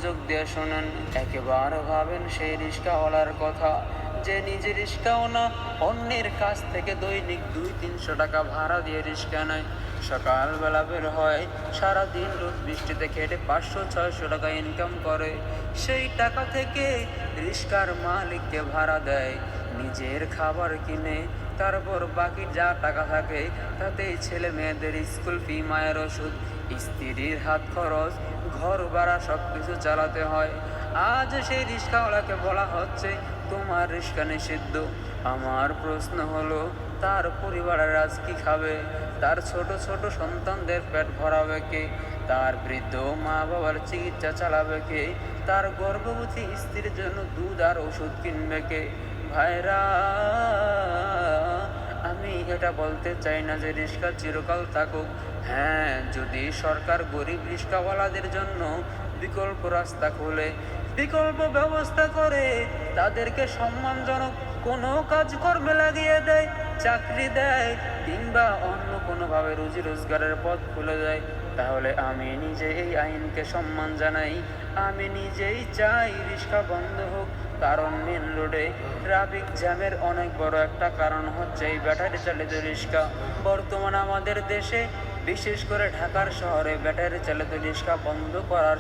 মনোযোগ দিয়ে শোনেন, একেবারে ভাবেন সেই রিক্সাওয়ালার কথা, যে নিজে রিক্সাও না, অন্যের কাছ থেকে দৈনিক 200-300 টাকা ভাড়া দিয়ে রিক্সা নেয়। সকালবেলা বের হয়, সারাদিন রোদ বৃষ্টিতে খেটে 500-600 টাকা ইনকাম করে। সেই টাকা থেকে রিক্সার মালিককে ভাড়া দেয়, নিজের খাবার কিনে, তারপর বাকি যা টাকা থাকে তাতেই ছেলে মেয়েদের স্কুল ফি, মায়ের ওষুধ, স্ত্রীর হাত খরচ, ঘর ভাড়া সবকিছু চালাতে হয়। আজ সেই রিক্সাওয়ালাকে বলা হচ্ছে তোমার রিক্সা নিষিদ্ধ। আমার প্রশ্ন হলো, তার পরিবারের আজ কি খাবে? তার ছোট ছোট সন্তানদের পেট ভরাবে কে? তার বৃদ্ধ মা বাবার চিকিৎসা চালাবে কে? তার গর্ভবতী স্ত্রীর জন্য দুধ আর ওষুধ কিনবে কে? ভাইরা, আমি এটা বলতে চাই না যে রিক্সা চিরকাল থাকুক। হ্যাঁ, যদি সরকার গরিব রিক্সাওয়ালাদের জন্য বিকল্প রাস্তা খোলে, বিকল্প ব্যবস্থা করে, তাদেরকে সম্মানজনক কোনো কাজকর্মে লাগিয়ে দেয়, চাকরি দেয়, কিংবা অন্য কোনোভাবে রুজি রোজগারের পথ খুলে দেয়, তাহলে আমি নিজে এই আইনকে সম্মান জানাই। আমি নিজেই চাই রিক্সা বন্ধ হোক। কারণ মেন রোডে ট্রাফিক জ্যামের অনেক বড় একটা কারণ হচ্ছে এই ব্যাটারি চালিত রিক্সা। বর্তমানে আমাদের দেশে, বিশেষ করে ঢাকার শহরে ব্যাটারি চালিত রিক্সা বন্ধ করার